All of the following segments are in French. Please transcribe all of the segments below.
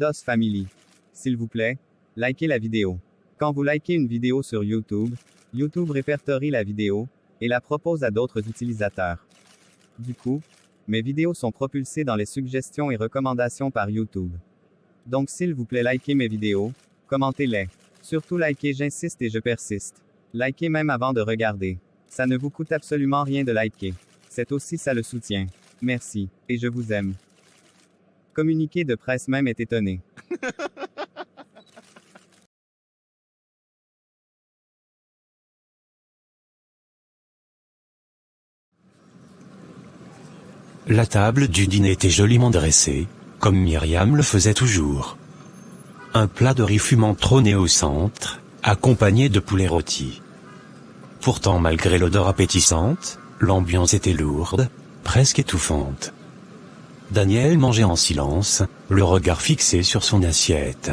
DOS Family. S'il vous plaît, likez la vidéo. Quand vous likez une vidéo sur YouTube, YouTube répertorie la vidéo et la propose à d'autres utilisateurs. Du coup, mes vidéos sont propulsées dans les suggestions et recommandations par YouTube. Donc s'il vous plaît, likez mes vidéos, commentez-les. Surtout likez, j'insiste et je persiste. Likez même avant de regarder. Ça ne vous coûte absolument rien de liker. C'est aussi ça le soutien. Merci, et je vous aime. Communiqué de presse même est étonné. La table du dîner était joliment dressée, comme Myriam le faisait toujours. Un plat de riz fumant trônait au centre, accompagné de poulet rôti. Pourtant, malgré l'odeur appétissante, l'ambiance était lourde, presque étouffante. Daniel mangeait en silence, le regard fixé sur son assiette.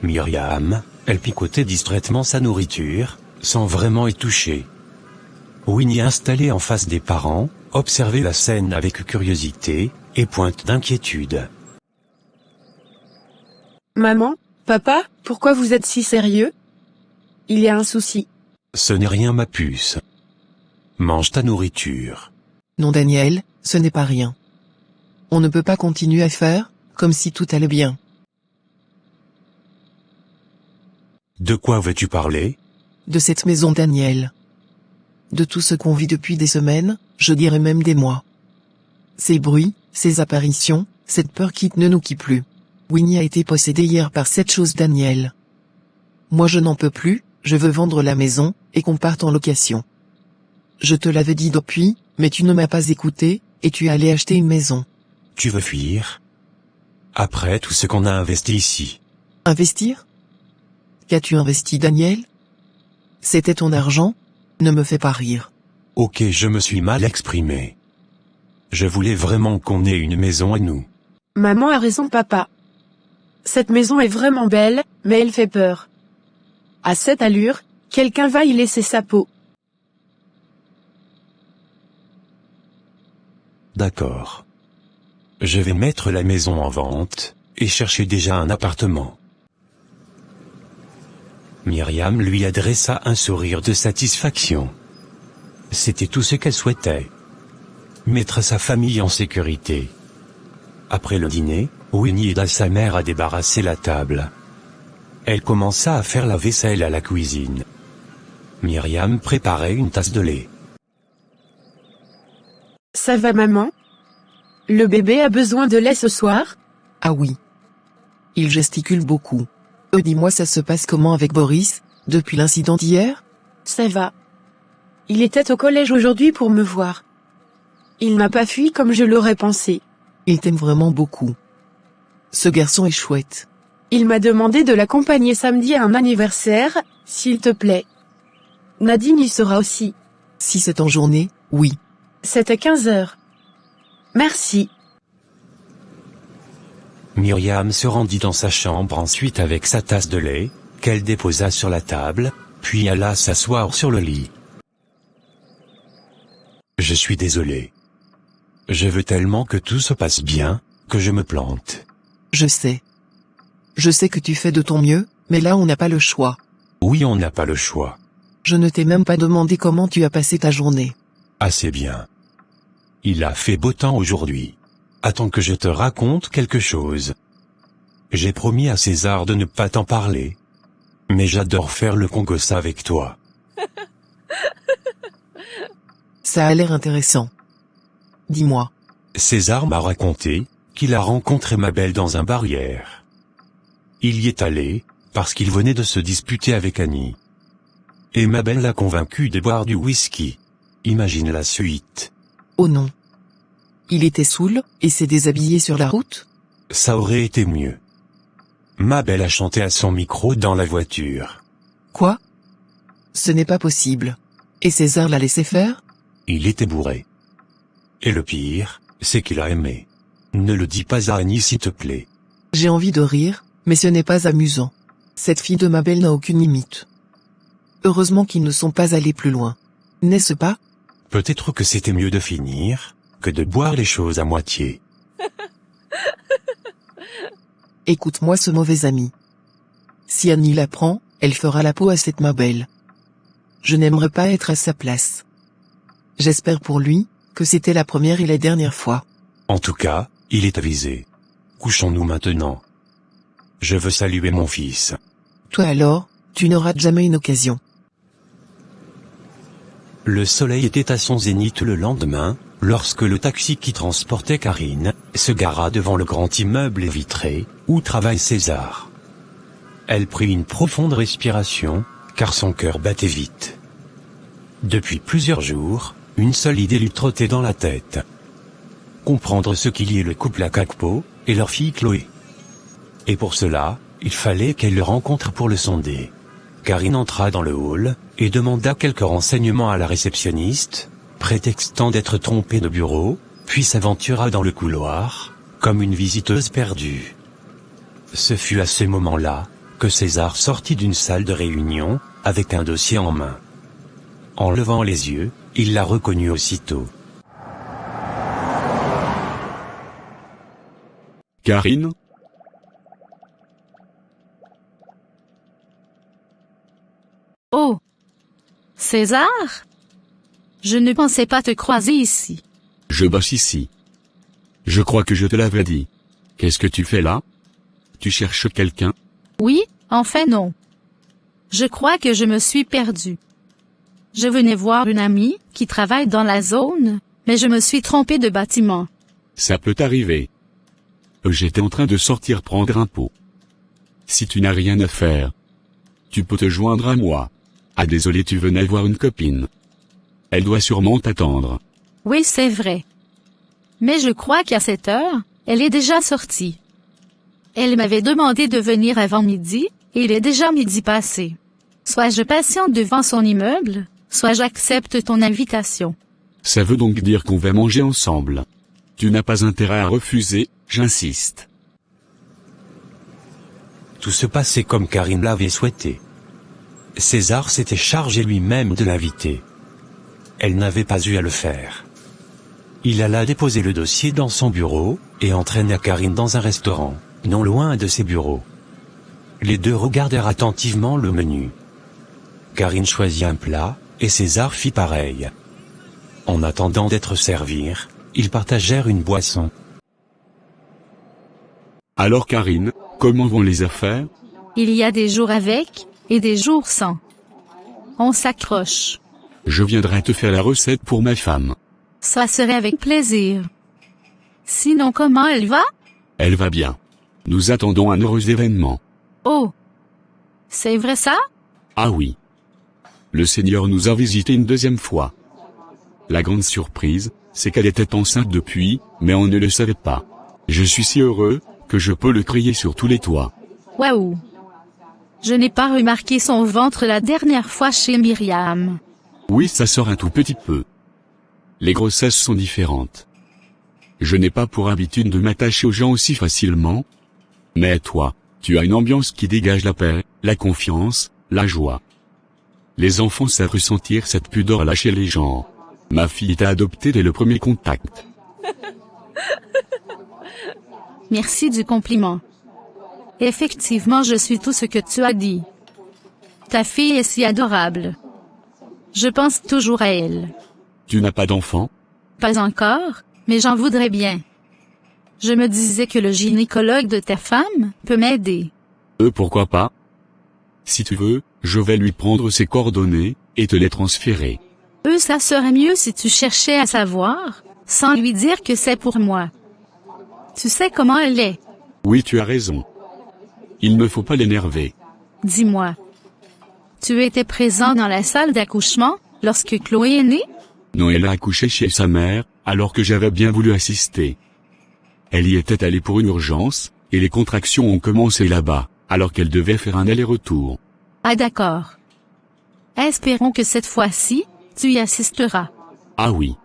Myriam, elle picotait distraitement sa nourriture, sans vraiment y toucher. Winnie, installée en face des parents, observait la scène avec curiosité et pointe d'inquiétude. Maman, papa, pourquoi vous êtes si sérieux? Il y a un souci. Ce n'est rien, ma puce. Mange ta nourriture. Non, Daniel, ce n'est pas rien. On ne peut pas continuer à faire comme si tout allait bien. De quoi veux-tu parler? De cette maison, Daniel. De tout ce qu'on vit depuis des semaines, je dirais même des mois. Ces bruits, ces apparitions, cette peur qui ne nous quitte plus. Winnie a été possédée hier par cette chose, Daniel. Moi je n'en peux plus, je veux vendre la maison, et qu'on parte en location. Je te l'avais dit depuis, mais tu ne m'as pas écouté, et tu es allé acheter une maison. Tu veux fuir? Après tout ce qu'on a investi ici. Investir? Qu'as-tu investi, Daniel? C'était ton argent? Ne me fais pas rire. Ok, je me suis mal exprimé. Je voulais vraiment qu'on ait une maison à nous. Maman a raison, papa. Cette maison est vraiment belle, mais elle fait peur. À cette allure, quelqu'un va y laisser sa peau. D'accord. Je vais mettre la maison en vente, et chercher déjà un appartement. Myriam lui adressa un sourire de satisfaction. C'était tout ce qu'elle souhaitait. Mettre sa famille en sécurité. Après le dîner, Winnie aida sa mère à débarrasser la table. Elle commença à faire la vaisselle à la cuisine. Myriam préparait une tasse de lait. Ça va, maman? Le bébé a besoin de lait ce soir? Ah oui. Il gesticule beaucoup. Dis-moi, ça se passe comment avec Boris, depuis l'incident d'hier? Ça va. Il était au collège aujourd'hui pour me voir. Il n'a pas fui comme je l'aurais pensé. Il t'aime vraiment beaucoup. Ce garçon est chouette. Il m'a demandé de l'accompagner samedi à un anniversaire, s'il te plaît. Nadine y sera aussi. Si c'est en journée, oui. C'est à 15 heures. Merci. Myriam se rendit dans sa chambre ensuite avec sa tasse de lait, qu'elle déposa sur la table, puis alla s'asseoir sur le lit. Je suis désolé. Je veux tellement que tout se passe bien, que je me plante. Je sais. Je sais que tu fais de ton mieux, mais là on n'a pas le choix. Oui, on n'a pas le choix. Je ne t'ai même pas demandé comment tu as passé ta journée. Assez bien. Il a fait beau temps aujourd'hui. Attends que je te raconte quelque chose. J'ai promis à César de ne pas t'en parler. Mais j'adore faire le Congossa avec toi. Ça a l'air intéressant. Dis-moi. César m'a raconté qu'il a rencontré Mabel dans un bar hier. Il y est allé, parce qu'il venait de se disputer avec Annie. Et Mabel l'a convaincu de boire du whisky. Imagine la suite. Oh non. Il était saoul, et s'est déshabillé sur la route? Ça aurait été mieux. Mabel a chanté à son micro dans la voiture. Quoi? Ce n'est pas possible. Et César l'a laissé faire? Il était bourré. Et le pire, c'est qu'il a aimé. Ne le dis pas à Annie s'il te plaît. J'ai envie de rire, mais ce n'est pas amusant. Cette fille de Mabel n'a aucune limite. Heureusement qu'ils ne sont pas allés plus loin. N'est-ce pas? Peut-être que c'était mieux de finir, que de boire les choses à moitié. Écoute-moi ce mauvais ami. Si Annie l'apprend, elle fera la peau à cette ma belle. Je n'aimerais pas être à sa place. J'espère pour lui, que c'était la première et la dernière fois. En tout cas, il est avisé. Couchons-nous maintenant. Je veux saluer mon fils. Toi alors, tu n'auras jamais une occasion. Le soleil était à son zénith le lendemain, lorsque le taxi qui transportait Karine, se gara devant le grand immeuble vitré, où travaille César. Elle prit une profonde respiration, car son cœur battait vite. Depuis plusieurs jours, une seule idée lui trottait dans la tête. Comprendre ce qui liait le couple Akakpo, et leur fille Chloé. Et pour cela, il fallait qu'elle le rencontre pour le sonder. Karine entra dans le hall, et demanda quelques renseignements à la réceptionniste, prétextant d'être trompée de bureau, puis s'aventura dans le couloir, comme une visiteuse perdue. Ce fut à ce moment-là, que César sortit d'une salle de réunion, avec un dossier en main. En levant les yeux, il la reconnut aussitôt. Karine? Oh! César? Je ne pensais pas te croiser ici. Je bosse ici. Je crois que je te l'avais dit. Qu'est-ce que tu fais là? Tu cherches quelqu'un? Oui, enfin non. Je crois que je me suis perdue. Je venais voir une amie, qui travaille dans la zone, mais je me suis trompée de bâtiment. Ça peut t'arriver. J'étais en train de sortir prendre un pot. Si tu n'as rien à faire, tu peux te joindre à moi. Ah désolé, tu venais voir une copine. Elle doit sûrement t'attendre. Oui, c'est vrai. Mais je crois qu'à cette heure, elle est déjà sortie. Elle m'avait demandé de venir avant midi, et il est déjà midi passé. Soit je patiente devant son immeuble, soit j'accepte ton invitation. Ça veut donc dire qu'on va manger ensemble. Tu n'as pas intérêt à refuser, j'insiste. Tout se passait comme Karine l'avait souhaité. César s'était chargé lui-même de l'inviter. Elle n'avait pas eu à le faire. Il alla déposer le dossier dans son bureau, et entraîna Karine dans un restaurant, non loin de ses bureaux. Les deux regardèrent attentivement le menu. Karine choisit un plat, et César fit pareil. En attendant d'être servis, ils partagèrent une boisson. Alors Karine, comment vont les affaires? Il y a des jours avec, et des jours sans. On s'accroche. Je viendrai te faire la recette pour ma femme. Ça serait avec plaisir. Sinon comment elle va? Elle va bien. Nous attendons un heureux événement. Oh! C'est vrai ça? Ah oui. Le Seigneur nous a visités une deuxième fois. La grande surprise, c'est qu'elle était enceinte depuis, mais on ne le savait pas. Je suis si heureux, que je peux le crier sur tous les toits. Waouh! Je n'ai pas remarqué son ventre la dernière fois chez Myriam. Oui, ça sort un tout petit peu. Les grossesses sont différentes. Je n'ai pas pour habitude de m'attacher aux gens aussi facilement. Mais toi, tu as une ambiance qui dégage la paix, la confiance, la joie. Les enfants savent ressentir cette pudeur-là chez les gens. Ma fille t'a adopté dès le premier contact. Merci du compliment. Effectivement, je suis tout ce que tu as dit. Ta fille est si adorable. Je pense toujours à elle. Tu n'as pas d'enfant? Pas encore, mais j'en voudrais bien. Je me disais que le gynécologue de ta femme peut m'aider. Pourquoi pas? Si tu veux, je vais lui prendre ses coordonnées, et te les transférer. Ça serait mieux si tu cherchais à savoir, sans lui dire que c'est pour moi. Tu sais comment elle est. Oui, tu as raison. Il ne faut pas l'énerver. Dis-moi. Tu étais présent dans la salle d'accouchement, lorsque Chloé est née? Non, elle a accouché chez sa mère, alors que j'avais bien voulu assister. Elle y était allée pour une urgence, et les contractions ont commencé là-bas, alors qu'elle devait faire un aller-retour. Ah d'accord. Espérons que cette fois-ci, tu y assisteras. Ah oui.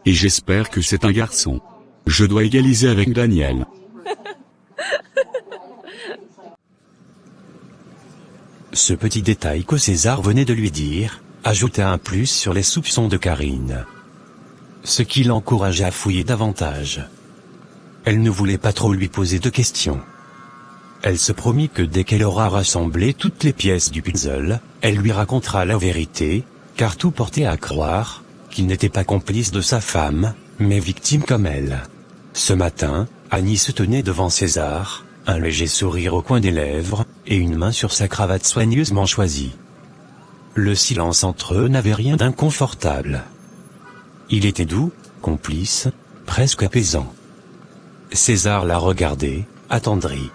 Et j'espère que c'est un garçon. Je dois égaliser avec Daniel. Ce petit détail que César venait de lui dire, ajouta un plus sur les soupçons de Karine. Ce qui l'encourageait à fouiller davantage. Elle ne voulait pas trop lui poser de questions. Elle se promit que dès qu'elle aura rassemblé toutes les pièces du puzzle, elle lui racontera la vérité, car tout portait à croire qu'il n'était pas complice de sa femme, mais victime comme elle. Ce matin, Annie se tenait devant César, un léger sourire au coin des lèvres, et une main sur sa cravate soigneusement choisie. Le silence entre eux n'avait rien d'inconfortable. Il était doux, complice, presque apaisant. César la regardait, attendri.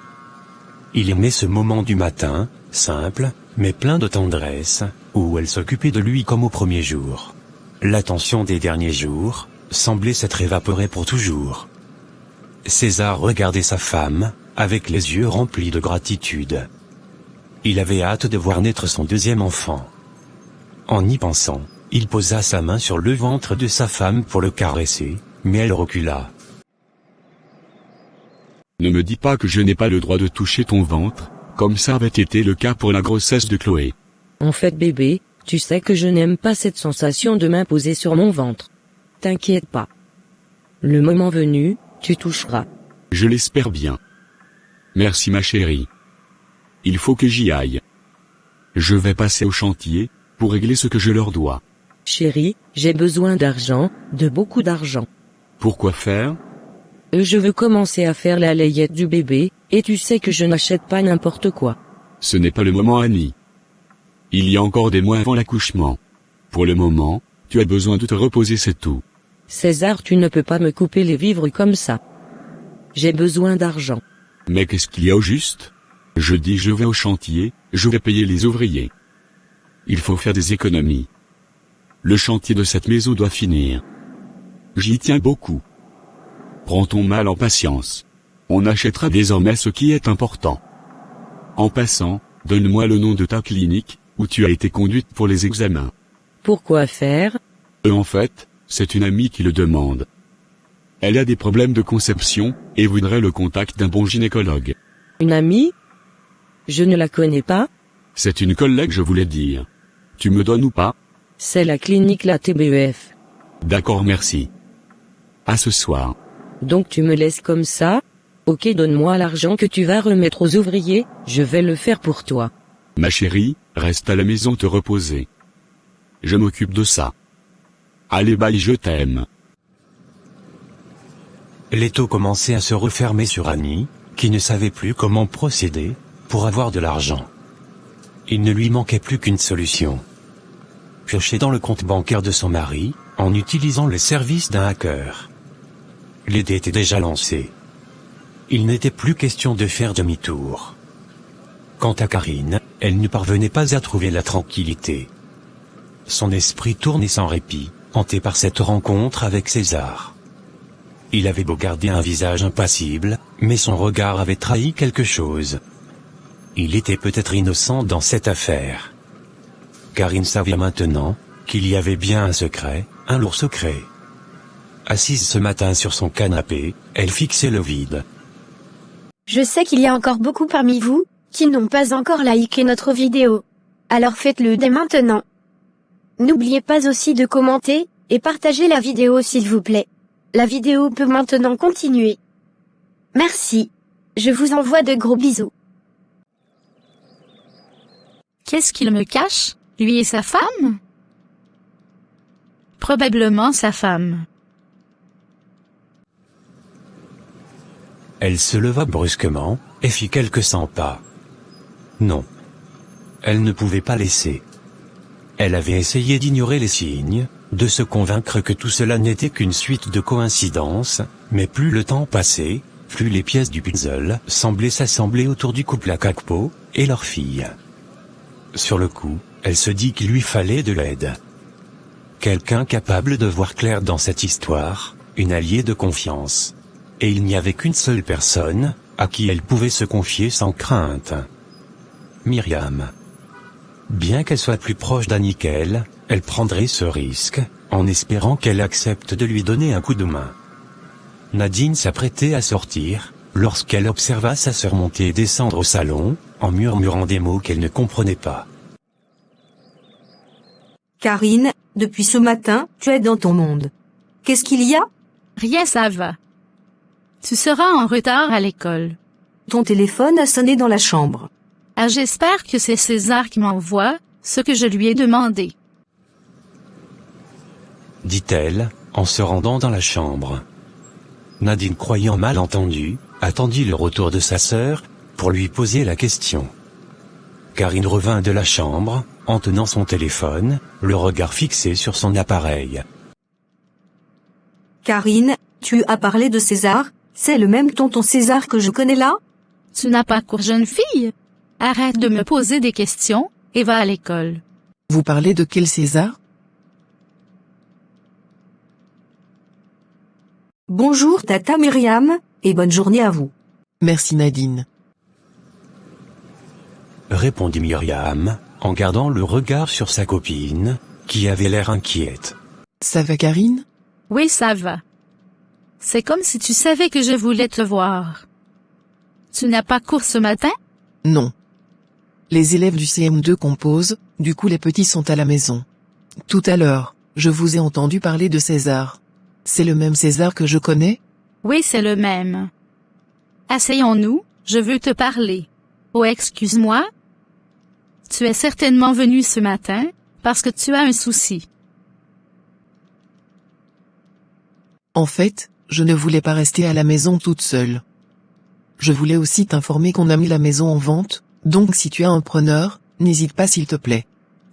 Il aimait ce moment du matin, simple, mais plein de tendresse, où elle s'occupait de lui comme au premier jour. L'attention des derniers jours semblait s'être évaporée pour toujours. César regardait sa femme, avec les yeux remplis de gratitude. Il avait hâte de voir naître son deuxième enfant. En y pensant, il posa sa main sur le ventre de sa femme pour le caresser, mais elle recula. Ne me dis pas que je n'ai pas le droit de toucher ton ventre, comme ça avait été le cas pour la grossesse de Chloé. En fait bébé, tu sais que je n'aime pas cette sensation de m'imposer sur mon ventre. T'inquiète pas. Le moment venu, tu toucheras. Je l'espère bien. Merci ma chérie. Il faut que j'y aille. Je vais passer au chantier, pour régler ce que je leur dois. Chérie, j'ai besoin d'argent, de beaucoup d'argent. Pourquoi faire? Je veux commencer à faire la layette du bébé, et tu sais que je n'achète pas n'importe quoi. Ce n'est pas le moment Annie. Il y a encore des mois avant l'accouchement. Pour le moment, tu as besoin de te reposer, c'est tout. César, tu ne peux pas me couper les vivres comme ça. J'ai besoin d'argent. Mais qu'est-ce qu'il y a au juste? Je dis je vais au chantier, je vais payer les ouvriers. Il faut faire des économies. Le chantier de cette maison doit finir. J'y tiens beaucoup. Prends ton mal en patience. On achètera désormais ce qui est important. En passant, donne-moi le nom de ta clinique, où tu as été conduite pour les examens. Pourquoi faire? En fait, c'est une amie qui le demande. Elle a des problèmes de conception, et voudrait le contact d'un bon gynécologue. Une amie? Je ne la connais pas. C'est une collègue, je voulais dire. Tu me donnes ou pas? C'est la clinique la TBEF. D'accord, merci. À ce soir. Donc tu me laisses comme ça? Ok, donne-moi l'argent que tu vas remettre aux ouvriers, je vais le faire pour toi. Ma chérie, reste à la maison te reposer. Je m'occupe de ça. Allez bye, je t'aime. L'étau commençait à se refermer sur Annie, qui ne savait plus comment procéder, pour avoir de l'argent. Il ne lui manquait plus qu'une solution. Piocher dans le compte bancaire de son mari, en utilisant les services d'un hacker. Les dés étaient déjà lancés. Il n'était plus question de faire demi-tour. Quant à Karine, elle ne parvenait pas à trouver la tranquillité. Son esprit tournait sans répit, hanté par cette rencontre avec César. Il avait beau garder un visage impassible, mais son regard avait trahi quelque chose. Il était peut-être innocent dans cette affaire. Karine savait maintenant qu'il y avait bien un secret, un lourd secret. Assise ce matin sur son canapé, elle fixait le vide. Je sais qu'il y a encore beaucoup parmi vous qui n'ont pas encore liké notre vidéo. Alors faites-le dès maintenant. N'oubliez pas aussi de commenter et partager la vidéo s'il vous plaît. La vidéo peut maintenant continuer. Merci. Je vous envoie de gros bisous. Qu'est-ce qu'il me cache, lui et sa femme? Probablement sa femme. Elle se leva brusquement, et fit quelques 100 pas. Non. Elle ne pouvait pas laisser. Elle avait essayé d'ignorer les signes, de se convaincre que tout cela n'était qu'une suite de coïncidences, mais plus le temps passait, plus les pièces du puzzle semblaient s'assembler autour du couple Akakpo, et leur fille. Sur le coup, elle se dit qu'il lui fallait de l'aide. Quelqu'un capable de voir clair dans cette histoire, une alliée de confiance. Et il n'y avait qu'une seule personne, à qui elle pouvait se confier sans crainte. Myriam. Bien qu'elle soit plus proche d'Annie qu'elle, elle prendrait ce risque, en espérant qu'elle accepte de lui donner un coup de main. Nadine s'apprêtait à sortir, lorsqu'elle observa sa sœur monter et descendre au salon, en murmurant des mots qu'elle ne comprenait pas. Karine, depuis ce matin, tu es dans ton monde. Qu'est-ce qu'il y a? Rien, ça va. Tu seras en retard à l'école. ton téléphone a sonné dans la chambre. Ah, j'espère que c'est César qui m'envoie ce que je lui ai demandé. Dit-elle, en se rendant dans la chambre. Nadine, croyant mal entendu, attendit le retour de sa sœur, pour lui poser la question. Karine revint de la chambre, en tenant son téléphone, le regard fixé sur son appareil. Karine, tu as parlé de César, c'est le même tonton César que je connais là? Tu n'as pas cours, jeune fille? Arrête de me poser des questions, et va à l'école. Vous parlez de quel César? Bonjour tata Myriam, et bonne journée à vous. Merci Nadine. Répondit Myriam, en gardant le regard sur sa copine, qui avait l'air inquiète. Ça va Karine? Oui, ça va. C'est comme si tu savais que je voulais te voir. Tu n'as pas cours ce matin? Non. Les élèves du CM2 composent, du coup les petits sont à la maison. Tout à l'heure, je vous ai entendu parler de César. C'est le même César que je connais? Oui, c'est le même. Asseyons-nous, je veux te parler. Oh, excuse-moi. Tu es certainement venu ce matin, parce que tu as un souci. En fait, je ne voulais pas rester à la maison toute seule. Je voulais aussi t'informer qu'on a mis la maison en vente, donc si tu as un preneur, n'hésite pas s'il te plaît.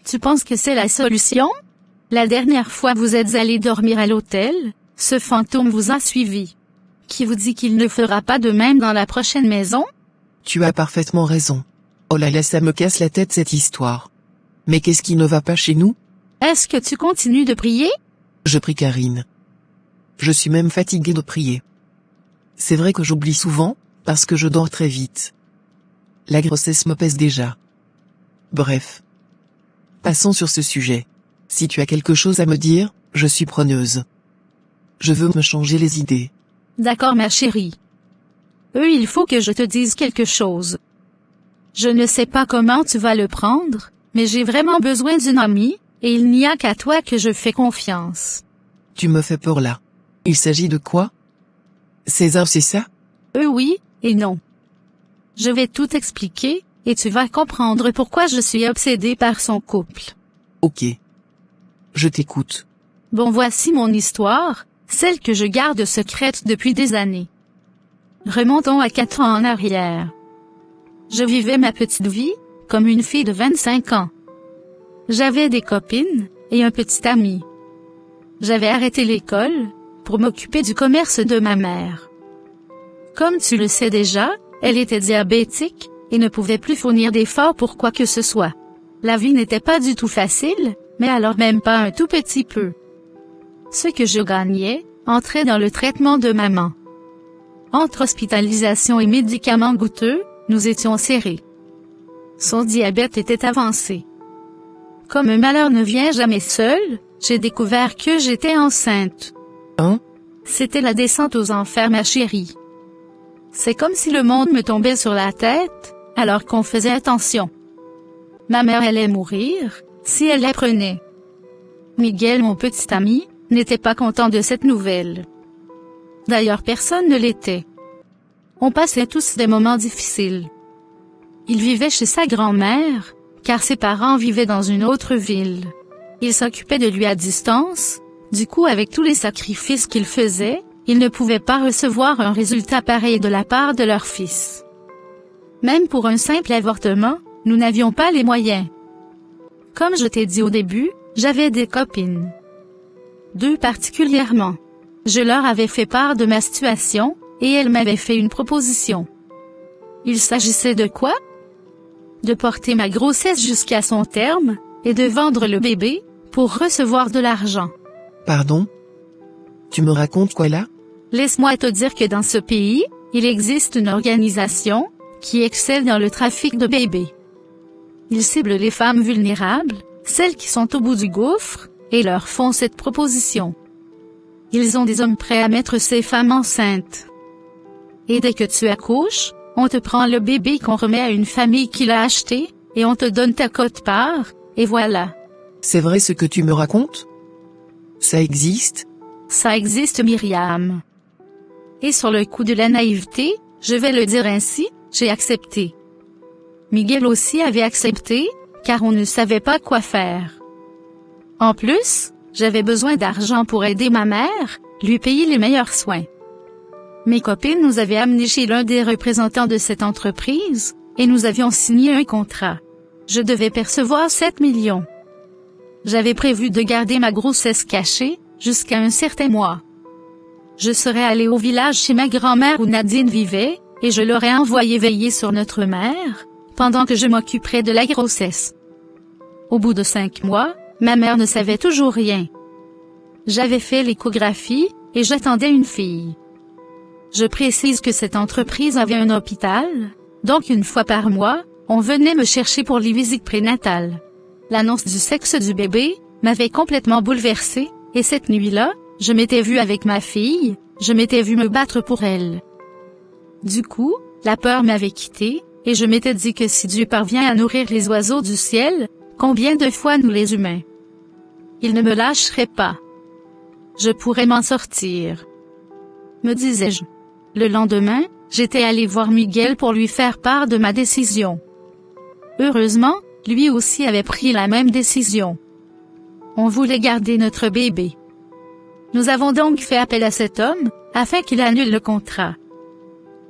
Tu penses que c'est la solution? La dernière fois vous êtes allé dormir à l'hôtel, ce fantôme vous a suivi. Qui vous dit qu'il ne fera pas de même dans la prochaine maison? Tu as parfaitement raison. Oh là là, ça me casse la tête cette histoire. Mais qu'est-ce qui ne va pas chez nous? Est-ce que tu continues de prier? Je prie Karine. Je suis même fatiguée de prier. C'est vrai que j'oublie souvent, parce que je dors très vite. La grossesse me pèse déjà. Bref. Passons sur ce sujet. Si tu as quelque chose à me dire, je suis preneuse. Je veux me changer les idées. D'accord ma chérie. Il faut que je te dise quelque chose. Je ne sais pas comment tu vas le prendre, mais j'ai vraiment besoin d'une amie, et il n'y a qu'à toi que je fais confiance. Tu me fais peur là. Il s'agit de quoi? César, c'est ça? Oui, et non. Je vais tout expliquer, et tu vas comprendre pourquoi je suis obsédée par son couple. Ok. Je t'écoute. Bon, voici mon histoire, celle que je garde secrète depuis des années. Remontons à 4 ans en arrière. Je vivais ma petite vie, comme une fille de 25 ans. J'avais des copines, et un petit ami. J'avais arrêté l'école, pour m'occuper du commerce de ma mère. Comme tu le sais déjà, elle était diabétique, et ne pouvait plus fournir d'efforts pour quoi que ce soit. La vie n'était pas du tout facile, mais alors même pas un tout petit peu. Ce que je gagnais, entrait dans le traitement de maman. Entre hospitalisation et médicaments goûteux, nous étions serrés. Son diabète était avancé. Comme un malheur ne vient jamais seul, j'ai découvert que j'étais enceinte. C'était la descente aux enfers, ma chérie. C'est comme si le monde me tombait sur la tête, alors qu'on faisait attention. Ma mère allait mourir, si elle l'apprenait. Miguel, mon petit ami, n'était pas content de cette nouvelle. D'ailleurs, personne ne l'était. On passait tous des moments difficiles. Il vivait chez sa grand-mère, car ses parents vivaient dans une autre ville. Il s'occupait de lui à distance, du coup avec tous les sacrifices qu'il faisait, ils ne pouvaient pas recevoir un résultat pareil de la part de leur fils. Même pour un simple avortement, nous n'avions pas les moyens. Comme je t'ai dit au début, j'avais des copines. 2 particulièrement. Je leur avais fait part de ma situation, et elles m'avaient fait une proposition. Il s'agissait de quoi? De porter ma grossesse jusqu'à son terme, et de vendre le bébé, pour recevoir de l'argent. Pardon? Tu me racontes quoi là? Laisse-moi te dire que dans ce pays, il existe une organisation, qui excelle dans le trafic de bébés. Ils ciblent les femmes vulnérables, celles qui sont au bout du gouffre, et leur font cette proposition. Ils ont des hommes prêts à mettre ces femmes enceintes. Et dès que tu accouches, on te prend le bébé qu'on remet à une famille qui l'a acheté, et on te donne ta quote-part, et voilà. C'est vrai ce que tu me racontes? Ça existe? Ça existe, Myriam. Et sur le coup de la naïveté, je vais le dire ainsi, j'ai accepté. Miguel aussi avait accepté, car on ne savait pas quoi faire. En plus, j'avais besoin d'argent pour aider ma mère, lui payer les meilleurs soins. Mes copines nous avaient amenés chez l'un des représentants de cette entreprise, et nous avions signé un contrat. Je devais percevoir 7 millions. J'avais prévu de garder ma grossesse cachée, jusqu'à un certain mois. Je serais allée au village chez ma grand-mère où Nadine vivait, et je l'aurais envoyé veiller sur notre mère, pendant que je m'occuperais de la grossesse. Au bout de 5 mois, ma mère ne savait toujours rien. J'avais fait l'échographie, et j'attendais une fille. Je précise que cette entreprise avait un hôpital, donc une fois par mois, on venait me chercher pour les visites prénatales. L'annonce du sexe du bébé m'avait complètement bouleversée, et cette nuit-là, je m'étais vue avec ma fille, je m'étais vue me battre pour elle. Du coup, la peur m'avait quittée, et je m'étais dit que si Dieu parvient à nourrir les oiseaux du ciel, combien de fois nous les humains? Il ne me lâcherait pas. Je pourrais m'en sortir, me disais-je. Le lendemain, j'étais allée voir Miguel pour lui faire part de ma décision. Heureusement, lui aussi avait pris la même décision. On voulait garder notre bébé. Nous avons donc fait appel à cet homme, afin qu'il annule le contrat.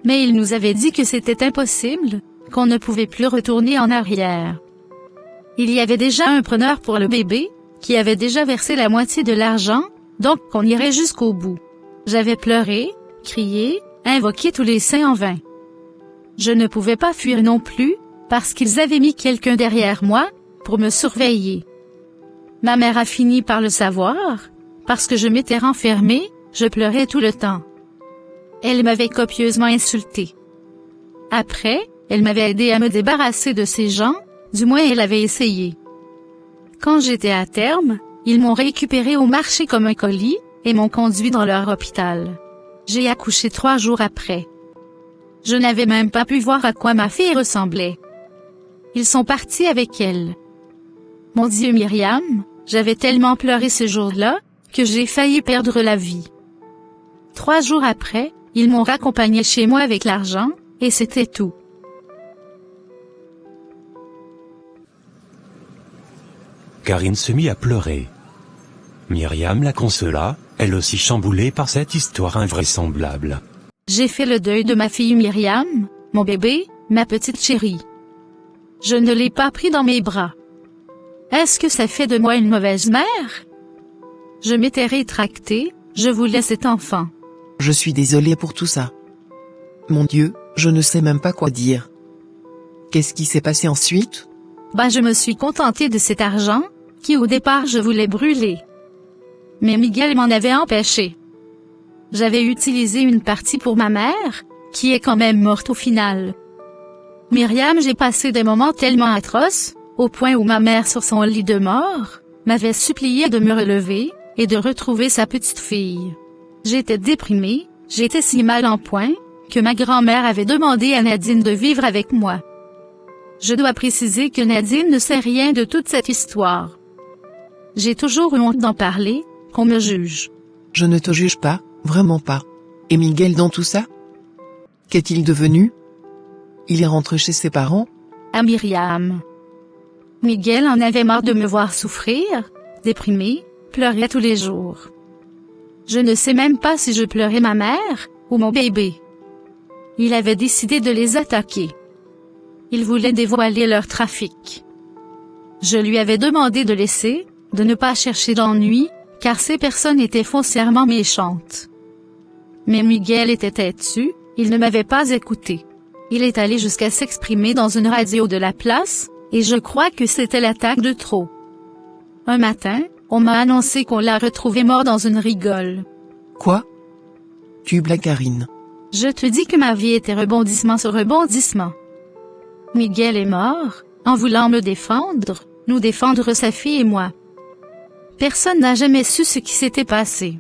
Mais il nous avait dit que c'était impossible, qu'on ne pouvait plus retourner en arrière. Il y avait déjà un preneur pour le bébé, qui avait déjà versé la moitié de l'argent, donc on irait jusqu'au bout. J'avais pleuré, crié, invoqué tous les saints en vain. Je ne pouvais pas fuir non plus, parce qu'ils avaient mis quelqu'un derrière moi, pour me surveiller. Ma mère a fini par le savoir, parce que je m'étais renfermée, je pleurais tout le temps. Elle m'avait copieusement insultée. Après, elle m'avait aidé à me débarrasser de ces gens, du moins elle avait essayé. Quand j'étais à terme, ils m'ont récupéré au marché comme un colis, et m'ont conduit dans leur hôpital. J'ai accouché 3 jours après. Je n'avais même pas pu voir à quoi ma fille ressemblait. Ils sont partis avec elle. Mon Dieu Myriam, j'avais tellement pleuré ce jour-là, que j'ai failli perdre la vie. 3 jours après, ils m'ont raccompagné chez moi avec l'argent, et c'était tout. Karine se mit à pleurer. Myriam la consola, elle aussi chamboulée par cette histoire invraisemblable. J'ai fait le deuil de ma fille Myriam, mon bébé, ma petite chérie. Je ne l'ai pas pris dans mes bras. Est-ce que ça fait de moi une mauvaise mère? Je m'étais rétractée, je voulais cet enfant. Je suis désolée pour tout ça. Mon Dieu, je ne sais même pas quoi dire. Qu'est-ce qui s'est passé ensuite? Je me suis contentée de cet argent, qui au départ je voulais brûler. Mais Miguel m'en avait empêché. J'avais utilisé une partie pour ma mère, qui est quand même morte au final. Myriam, j'ai passé des moments tellement atroces, au point où ma mère sur son lit de mort, m'avait supplié de me relever, et de retrouver sa petite fille. J'étais déprimée, j'étais si mal en point, que ma grand-mère avait demandé à Nadine de vivre avec moi. Je dois préciser que Nadine ne sait rien de toute cette histoire. J'ai toujours eu honte d'en parler, qu'on me juge. Je ne te juge pas, vraiment pas. Et Miguel dans tout ça? Qu'est-il devenu? Il est rentré chez ses parents? À Myriam. Miguel en avait marre de me voir souffrir, déprimée, pleurer tous les jours. Je ne sais même pas si je pleurais ma mère, ou mon bébé. Il avait décidé de les attaquer. Il voulait dévoiler leur trafic. Je lui avais demandé de laisser, de ne pas chercher d'ennui, car ces personnes étaient foncièrement méchantes. Mais Miguel était têtu, il ne m'avait pas écouté. Il est allé jusqu'à s'exprimer dans une radio de la place, et je crois que c'était l'attaque de trop. Un matin, on m'a annoncé qu'on l'a retrouvé mort dans une rigole. Quoi? Tu blagues, Karine. Je te dis que ma vie était rebondissement sur rebondissement. Miguel est mort, en voulant me défendre, nous défendre sa fille et moi. Personne n'a jamais su ce qui s'était passé.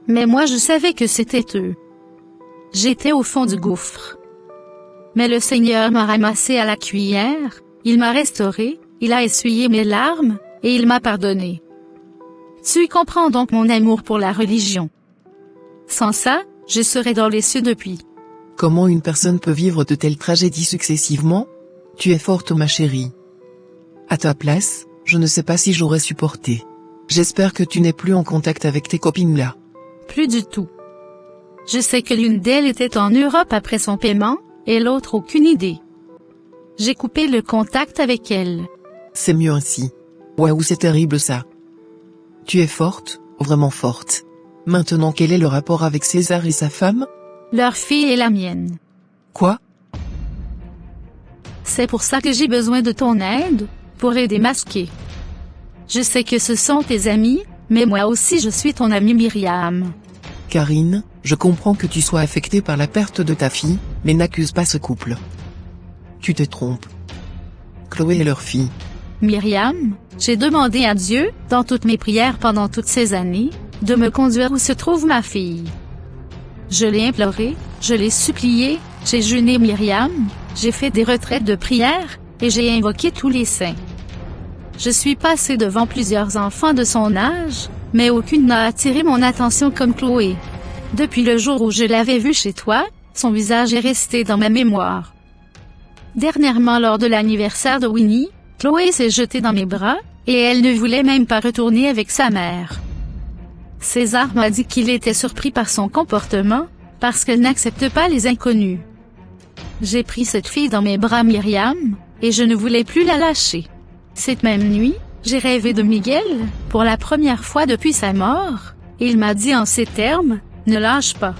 Mais moi je savais que c'était eux. J'étais au fond du gouffre. Mais le Seigneur m'a ramassé à la cuillère, il m'a restauré, il a essuyé mes larmes, et il m'a pardonné. Tu comprends donc mon amour pour la religion. Sans ça, je serais dans les cieux depuis. Comment une personne peut vivre de telles tragédies successivement? Tu es forte ma chérie. À ta place, je ne sais pas si j'aurais supporté. J'espère que tu n'es plus en contact avec tes copines là. Plus du tout. Je sais que l'une d'elles était en Europe après son paiement, et l'autre aucune idée. J'ai coupé le contact avec elle. C'est mieux ainsi. Waouh, c'est terrible ça. Tu es forte, vraiment forte. Maintenant, quel est le rapport avec César et sa femme? Leur fille et la mienne. Quoi? C'est pour ça que j'ai besoin de ton aide, pour les démasquer. Je sais que ce sont tes amis, mais moi aussi je suis ton amie Myriam. Karine, je comprends que tu sois affectée par la perte de ta fille, mais n'accuse pas ce couple. Tu te trompes. Chloé est leur fille. Myriam, j'ai demandé à Dieu, dans toutes mes prières pendant toutes ces années, de me conduire où se trouve ma fille. Je l'ai imploré, je l'ai supplié, j'ai jeûné Myriam, j'ai fait des retraites de prière, et j'ai invoqué tous les saints. Je suis passée devant plusieurs enfants de son âge, mais aucune n'a attiré mon attention comme Chloé. Depuis le jour où je l'avais vue chez toi, son visage est resté dans ma mémoire. Dernièrement lors de l'anniversaire de Winnie, Chloé s'est jetée dans mes bras, et elle ne voulait même pas retourner avec sa mère. César m'a dit qu'il était surpris par son comportement, parce qu'elle n'accepte pas les inconnus. J'ai pris cette fille dans mes bras Myriam, et je ne voulais plus la lâcher. Cette même nuit, j'ai rêvé de Miguel, pour la première fois depuis sa mort, et il m'a dit en ces termes, « Ne lâche pas.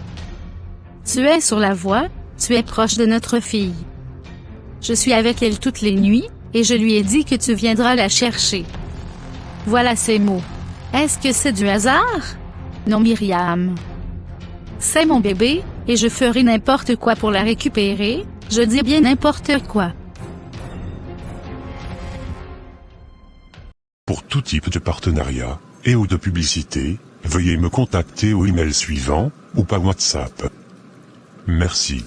Tu es sur la voie, tu es proche de notre fille. Je suis avec elle toutes les nuits, et je lui ai dit que tu viendras la chercher. » Voilà ces mots. Est-ce que c'est du hasard? Non Myriam. C'est mon bébé, et je ferai n'importe quoi pour la récupérer, je dis bien n'importe quoi. Pour tout type de partenariat, et ou de publicité, veuillez me contacter au email suivant, ou par WhatsApp. Merci.